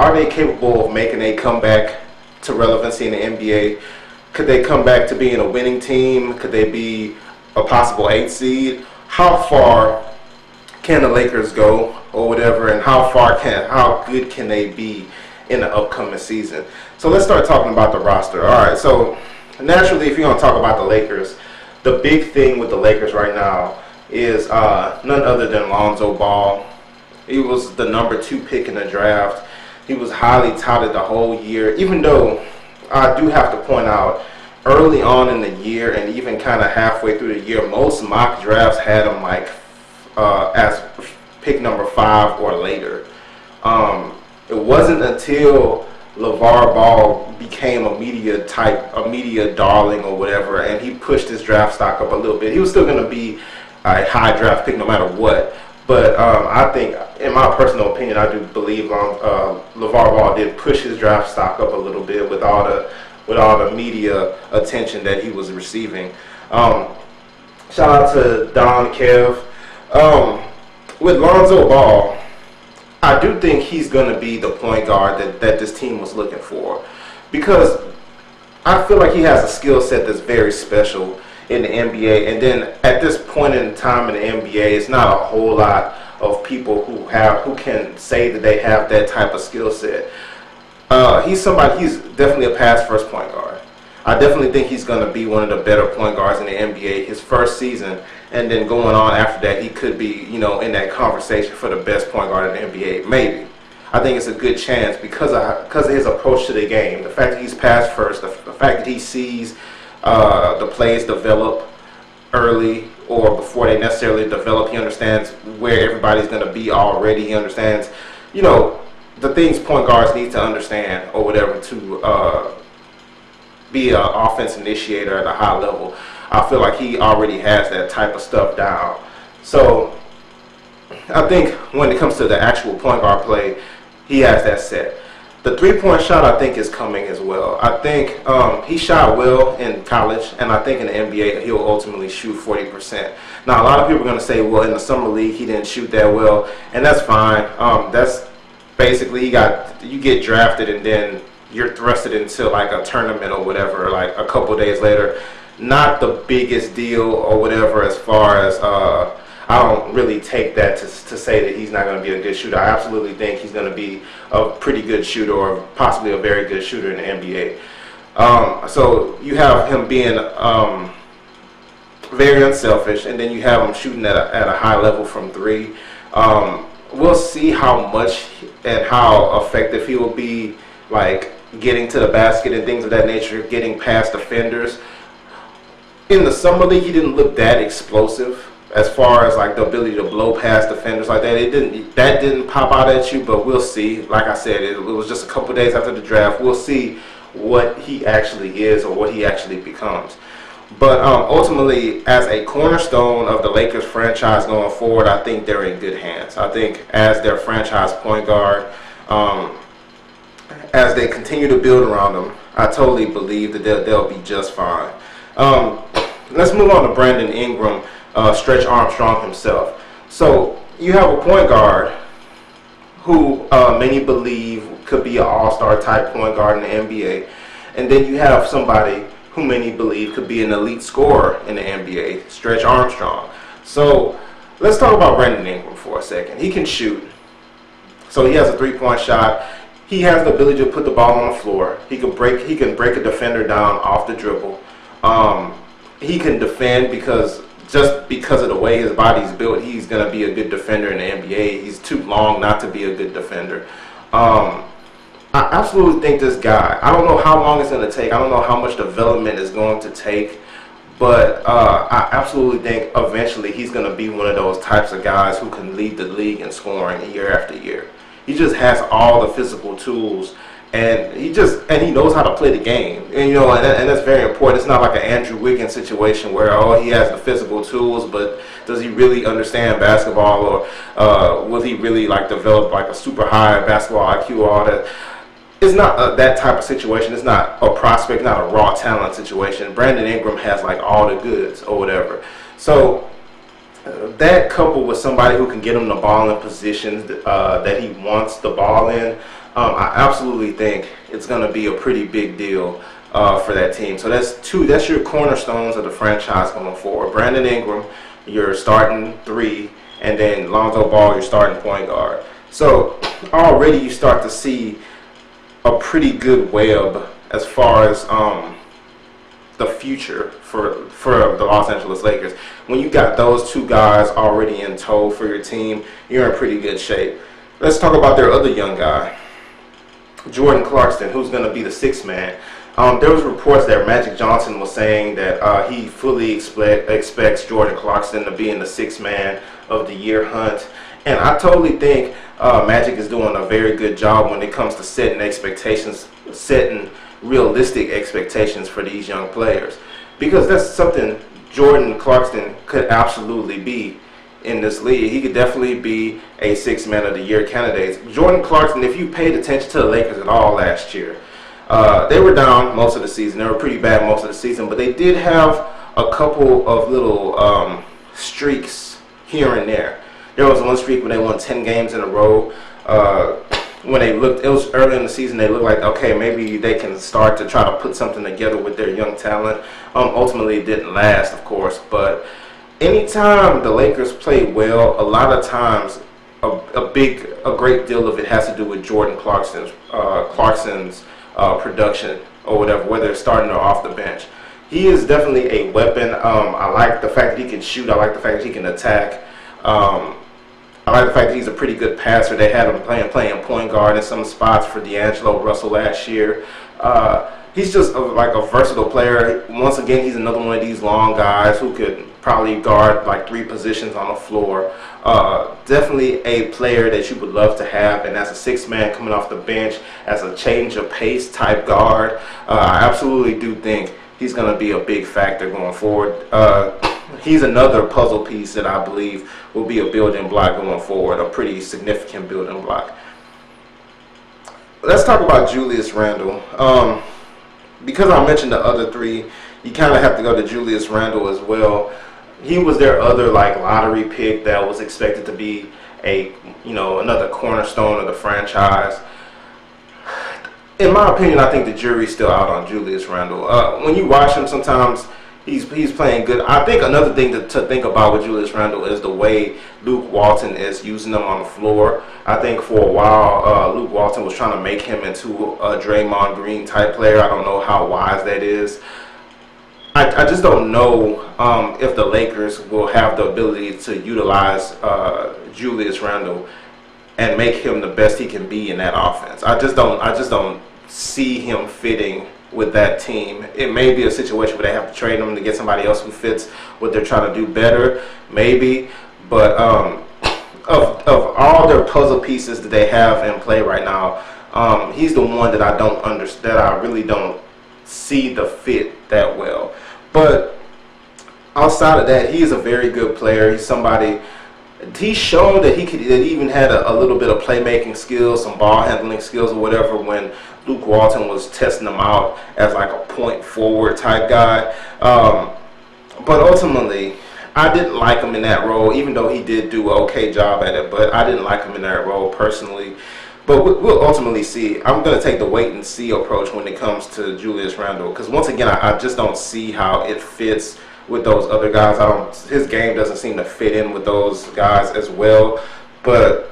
are they capable of making a comeback to relevancy in the NBA? Could they come back to being a winning team? Could they be a possible 8th seed? How far can the Lakers go or whatever, and how good can they be in the upcoming season? So let's start talking about the roster. All right, so naturally, if you're going to talk about the Lakers, the big thing with the Lakers right now is none other than Lonzo Wall. He was the number 2 pick in the draft. He was highly touted the whole year, even though I do have to point out early on in the year and even kind of halfway through the year, most mock drafts had him like as pick number 5 or later. It wasn't until LeVar Ball became a media darling or whatever, and he pushed his draft stock up a little bit. He was still going to be a high draft pick no matter what. But I think, in my personal opinion, I do believe LeVar Ball did push his draft stock up a little bit with all the media attention that he was receiving. Shout out to Don Kev. With Lonzo Ball, I do think he's going to be the point guard that this team was looking for, because I feel like he has a skill set that's very special in the NBA, and then at this point in time in the NBA, it's not a whole lot of people who can say that they have that type of skill set. He's definitely a pass first point guard. I definitely think he's going to be one of the better point guards in the NBA his first season, and then going on after that, he could be, in that conversation for the best point guard in the NBA. Maybe. I think it's a good chance because of his approach to the game. The fact that he's pass first, the fact that he sees the plays develop early or before they necessarily develop. He understands where everybody's going to be already. He understands, the things point guards need to understand or whatever to be an offense initiator at a high level. I feel like he already has that type of stuff down. So I think when it comes to the actual point guard play, he has that set. The three-point shot, I think, is coming as well. I think he shot well in college, and I think in the NBA he'll ultimately shoot 40%. Now, a lot of people are going to say, well, in the summer league he didn't shoot that well, and that's fine. That's basically you get drafted and then you're thrusted into like a tournament or whatever, like a couple days later. Not the biggest deal or whatever as far as I don't really take that to say that he's not going to be a good shooter. I absolutely think he's going to be a pretty good shooter or possibly a very good shooter in the NBA. So you have him being very unselfish, and then you have him shooting at a high level from 3. We'll see how much and how effective he will be, like getting to the basket and things of that nature, getting past defenders. In the summer league, he didn't look that explosive as far as like the ability to blow past defenders like that. That didn't pop out at you, but we'll see. Like I said, it was just a couple days after the draft. We'll see what he actually is or what he actually becomes. But ultimately, as a cornerstone of the Lakers franchise going forward, I think they're in good hands. I think as their franchise point guard, as they continue to build around them, I totally believe that they'll be just fine. Let's move on to Brandon Ingram, Stretch Armstrong himself. So you have a point guard who many believe could be an all-star type point guard in the NBA, and then you have somebody who many believe could be an elite scorer in the NBA, Stretch Armstrong. So let's talk about Brandon Ingram for a second. He can shoot. So he has a three-point shot. He has the ability to put the ball on the floor. He can break a defender down off the dribble. He can defend because of the way his body's built, he's going to be a good defender in the NBA. He's too long not to be a good defender. I absolutely think this guy, I don't know how long it's going to take. I don't know how much development is going to take. But I absolutely think eventually he's going to be one of those types of guys who can lead the league in scoring year after year. He just has all the physical tools, and he knows how to play the game. And and that's very important. It's not like an Andrew Wiggins situation where he has the physical tools, but does he really understand basketball, or will he really like develop like a super high basketball IQ or all that? It's not that type of situation. It's not a prospect, not a raw talent situation. Brandon Ingram has like all the goods or whatever. So that coupled with somebody who can get him the ball in positions that he wants the ball in, I absolutely think it's going to be a pretty big deal for that team. So that's your cornerstones of the franchise going forward. Brandon Ingram, your starting 3, and then Lonzo Wall, your starting point guard. So already you start to see a pretty good web as far as the future for the Los Angeles Lakers. When you got those 2 guys already in tow for your team, you're in pretty good shape. Let's talk about their other young guy, Jordan Clarkson, who's going to be the 6th man. There was reports that Magic Johnson was saying that he fully expects Jordan Clarkson to be in the 6th man of the year hunt. And I totally think Magic is doing a very good job when it comes to setting realistic expectations for these young players. Because that's something Jordan Clarkson could absolutely be in this league. He could definitely be a 6th man of the year candidate. Jordan Clarkson, if you paid attention to the Lakers at all last year, they were down most of the season. They were pretty bad most of the season, but they did have a couple of little streaks here and there. There was one streak when they won 10 games in a row. When it was early in the season, they looked like, okay, maybe they can start to try to put something together with their young talent. Ultimately, it didn't last, of course, but anytime the Lakers play well, a lot of times a great deal of it has to do with Jordan Clarkson's production or whatever, whether it's starting or off the bench. He is definitely a weapon. I like the fact that he can shoot. I like the fact that he can attack. I like the fact that he's a pretty good passer. They had him playing point guard in some spots for D'Angelo Russell last year. He's just like a versatile player. Once again, he's another one of these long guys who could probably guard like 3 positions on the floor. Definitely a player that you would love to have, and as a 6th man coming off the bench, as a change of pace type guard, I absolutely do think he's going to be a big factor going forward. He's another puzzle piece that I believe will be a building block going forward, a pretty significant building block. Let's talk about Julius Randle. Because I mentioned the other 3, you kind of have to go to Julius Randle as well. He was their other like lottery pick that was expected to be another cornerstone of the franchise. In my opinion, I think the jury's still out on Julius Randle. When you watch him, sometimes he's playing good. I think another thing to think about with Julius Randle is the way Luke Walton is using him on the floor. I think for a while, Luke Walton was trying to make him into a Draymond Green type player. I don't know how wise that is. I just don't know if the Lakers will have the ability to utilize Julius Randle and make him the best he can be in that offense. I just don't see him fitting with that team. It may be a situation where they have to trade him to get somebody else who fits what they're trying to do better, maybe. But of all their puzzle pieces that they have in play right now, he's the one that I don't understand. That I really don't see the fit that well. But outside of that, he is a very good player. He's somebody. He's shown that he even had a little bit of playmaking skills, some ball handling skills or whatever when Luke Walton was testing him out as like a point forward type guy. But ultimately, I didn't like him in that role, even though he did do an okay job at it. But I didn't like him in that role personally. But we'll ultimately see. I'm going to take the wait and see approach when it comes to Julius Randle, because once again, I just don't see how it fits with those other guys. His game doesn't seem to fit in with those guys as well. But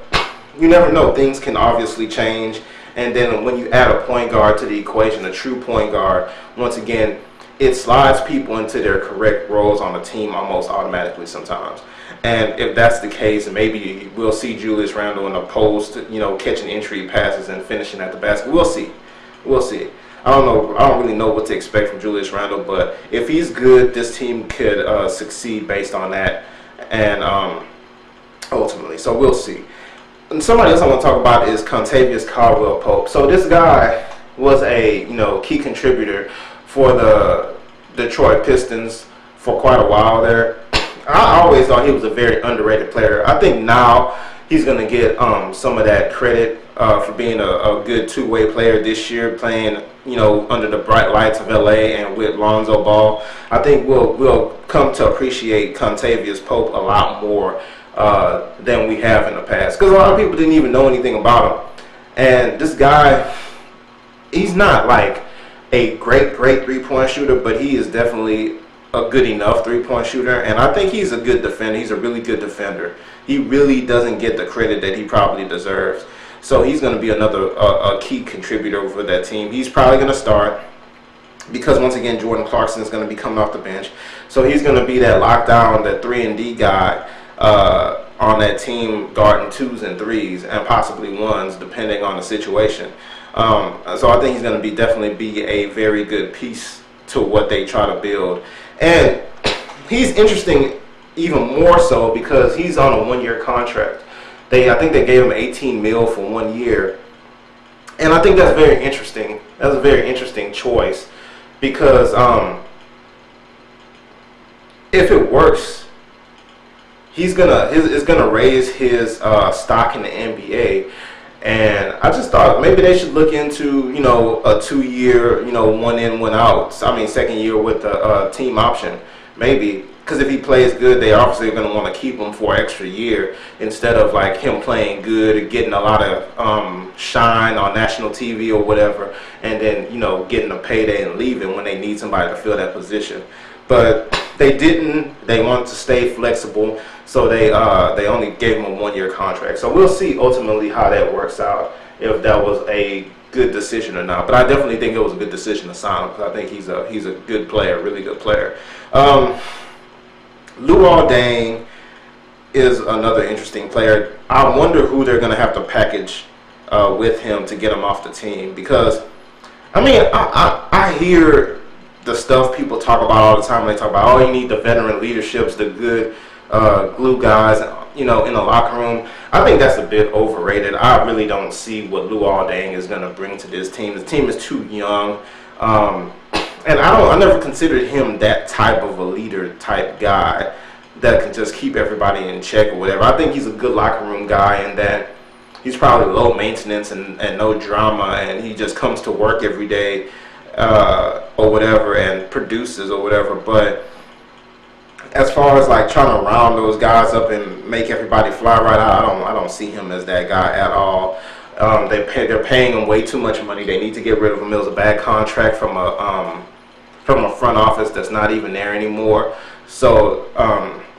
you never know. Things can obviously change. And then when you add a point guard to the equation, a true point guard, once again, it slides people into their correct roles on the team almost automatically sometimes. And if that's the case, maybe we'll see Julius Randle in a post, catching entry passes and finishing at the basket. We'll see. I don't know. I don't really know what to expect from Julius Randle, but if he's good, this team could succeed based on that. And ultimately, so we'll see. And somebody else I want to talk about is Kentavious CaldwellPope. So this guy was a key contributor for the Detroit Pistons for quite a while there. I always thought he was a very underrated player. I think now he's going to get some of that credit for being a good two-way player this year, playing under the bright lights of LA and with Lonzo Wall. I think we'll come to appreciate Kentavious Pope a lot more than we have in the past, because a lot of people didn't even know anything about him. And this guy, he's not like a great 3-point shooter, but he is definitely a good enough 3-point shooter. And I think he's a good defender. He's a really good defender. He really doesn't get the credit that he probably deserves. So he's going to be another a key contributor for that team. He's probably going to start because, once again, Jordan Clarkson is going to be coming off the bench. So he's going to be that lockdown, that 3-and-D guy on that team, guarding 2s and 3s and possibly 1s, depending on the situation. So I think he's going to definitely be a very good piece to what they try to build. And he's interesting even more so because he's on a 1-year contract. I think they gave him $18 million for 1 year. And I think that's very interesting. That's a very interesting choice because if it works, it's gonna raise his stock in the NBA. And I just thought maybe they should look into, a 2-year, 1 in, 1 out. I mean, second year with the team option, maybe. Because if he plays good, they obviously are going to want to keep him for an extra year instead of like him playing good and getting a lot of shine on national TV or whatever, and then getting a payday and leaving when they need somebody to fill that position. But they didn't. They wanted to stay flexible, so they only gave him a 1-year contract. So we'll see ultimately how that works out, if that was a good decision or not. But I definitely think it was a good decision to sign him because I think he's a good player, really good player. Luol Deng is another interesting player. I wonder who they're going to have to package with him to get him off the team because, I mean, I hear the stuff people talk about all the time. They talk about, you need the veteran leaderships, the good glue guys, in the locker room. I think that's a bit overrated. I really don't see what Luol Deng is going to bring to this team. The team is too young. And I never considered him that type of a leader type guy that can just keep everybody in check or whatever. I think he's a good locker room guy and that he's probably low maintenance and no drama, and he just comes to work every day or whatever and produces or whatever. But as far as like trying to round those guys up and make everybody fly right out, I don't see him as that guy at all. They're paying him way too much money. They need to get rid of him. It was a bad contract from a front office that's not even there anymore. So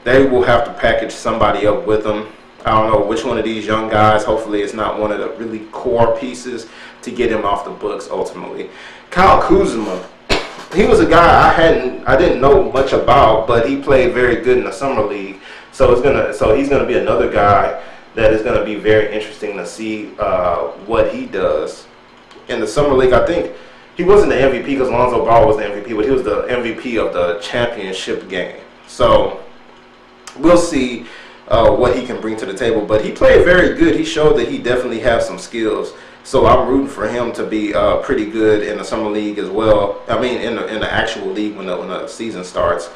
they will have to package somebody up with him. I don't know which one of these young guys. Hopefully it's not one of the really core pieces to get him off the books ultimately. Kuzon, he was a guy I didn't know much about, but he played very good in the summer league. So he's gonna be another guy that is gonna be very interesting to see what he does in the summer league. I think he wasn't the MVP because Lonzo Wall was the MVP, but he was the MVP of the championship game. So we'll see what he can bring to the table. But he played very good. He showed that he definitely has some skills. So I'm rooting for him to be pretty good in the summer league as well. I mean, in the actual league when the season starts.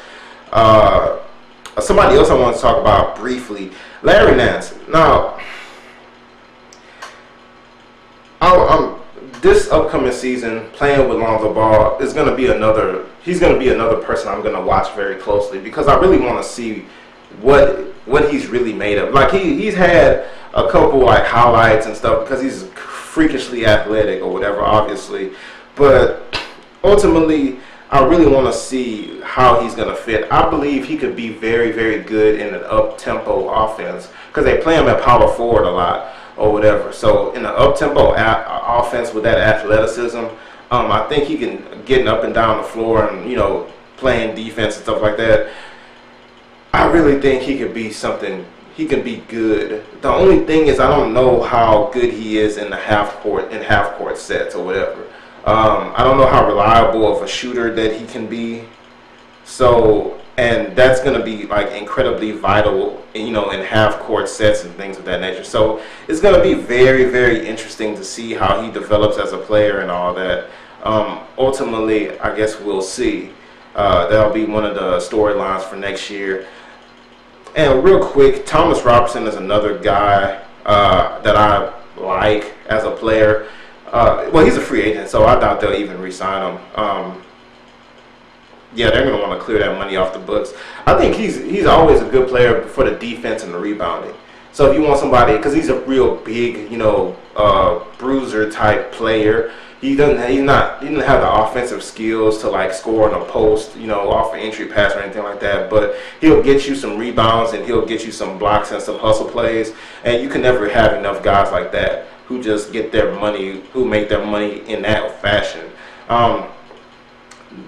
Somebody else I want to talk about briefly, Larry Nance. Now, this upcoming season, playing with Lonzo Ball is going to be another. He's going to be another person I'm going to watch very closely because I really want to see what he's really made of. Like he's had a couple like highlights and stuff because he's freakishly athletic or whatever, obviously. But ultimately, I really want to see how he's going to fit. I believe he could be very, very good in an up-tempo offense because they play him at power forward a lot or whatever. So in an up-tempo offense with that athleticism, I think he can get up and down the floor and, playing defense and stuff like that. I really think he could be something. He can be good. The only thing is I don't know how good he is in the half court sets or whatever. I don't know how reliable of a shooter that he can be. So, and that's going to be like incredibly vital, in half court sets and things of that nature. So it's going to be very, very interesting to see how he develops as a player and all that. Ultimately, I guess we'll see. That'll be one of the storylines for next year. And real quick, Thomas Robinson is another guy that I like as a player. Well, he's a free agent, so I doubt they'll even re-sign him. Yeah, they're going to want to clear that money off the books. I think he's always a good player for the defense and the rebounding. So if you want somebody, because he's a real big, bruiser type player, he doesn't have the offensive skills to like score in a post, off an entry pass or anything like that. But he'll get you some rebounds and he'll get you some blocks and some hustle plays. And you can never have enough guys like that who just get their money, who make their money in that fashion.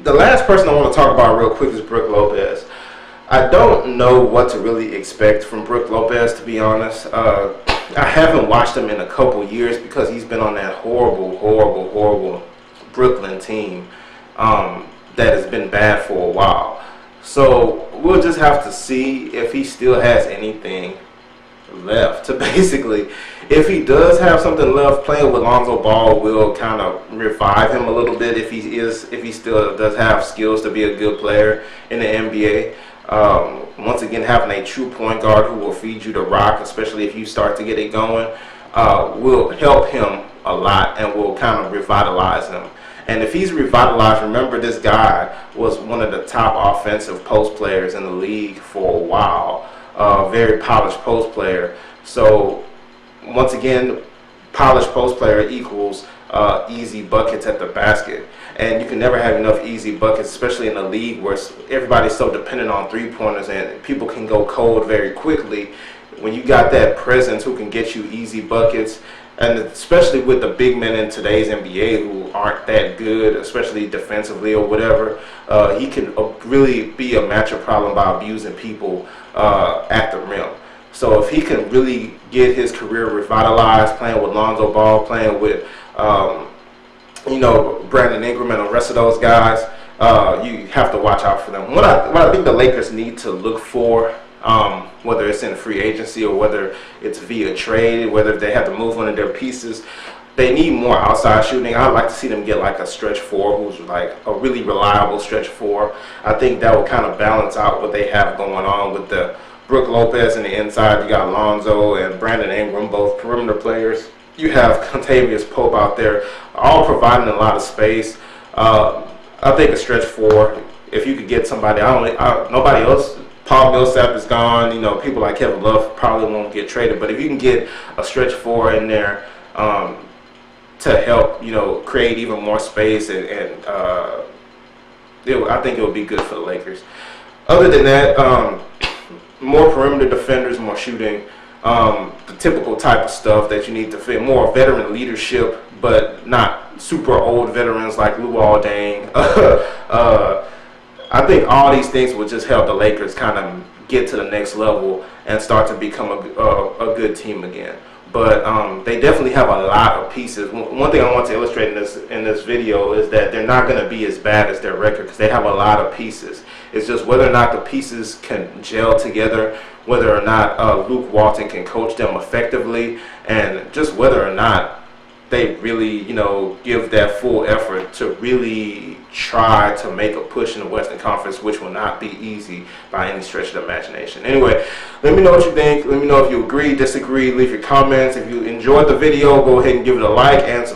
The last person I want to talk about real quick is Brook Lopez. I don't know what to really expect from Brook Lopez, to be honest. I haven't watched him in a couple years because he's been on that horrible Brooklyn team that has been bad for a while. So we'll just have to see if he still has anything left to basically. If he does have something left, playing with Lonzo Ball will kind of revive him a little bit if he still does have skills to be a good player in the NBA. Once again, having a true point guard who will feed you the rock, especially if you start to get it going, will help him a lot and will kind of revitalize him. And if he's revitalized, remember this guy was one of the top offensive post players in the league for a while. Very polished post player. So once again, polished post player equals easy buckets at the basket. And you can never have enough easy buckets, especially in a league where everybody's so dependent on three-pointers and people can go cold very quickly. When you got that presence who can get you easy buckets, and especially with the big men in today's NBA who aren't that good, especially defensively or whatever, he can really be a matchup problem by abusing people at the rim. So if he can really get his career revitalized, playing with Lonzo Ball, playing with Brandon Ingram and the rest of those guys, you have to watch out for them. What I think the Lakers need to look for, whether it's in free agency or whether it's via trade, whether they have to move one of their pieces, they need more outside shooting. I'd like to see them get like a stretch four who's like a really reliable stretch four. I think that will kind of balance out what they have going on with the Brook Lopez in the inside. You got Lonzo and Brandon Ingram, both perimeter players. You have Kentavious Pope out there, all providing a lot of space. I think a stretch four, if you could get somebody, nobody else. Paul Millsap is gone. People like Kevin Love probably won't get traded. But if you can get a stretch four in there to help, create even more space, I think it would be good for the Lakers. Other than that, more perimeter defenders, more shooting. The typical type of stuff that you need to fit, more veteran leadership, but not super old veterans like Luol Deng. I think all these things will just help the Lakers kind of get to the next level and start to become a good team again. But they definitely have a lot of pieces. One thing I want to illustrate in this video is that they're not going to be as bad as their record because they have a lot of pieces. It's just whether or not the pieces can gel together, whether or not Luke Walton can coach them effectively, and just whether or not they really, give that full effort to really try to make a push in the Western Conference, which will not be easy by any stretch of the imagination. Anyway, let me know what you think. Let me know if you agree, disagree. Leave your comments. If you enjoyed the video, go ahead and give it a like and subscribe.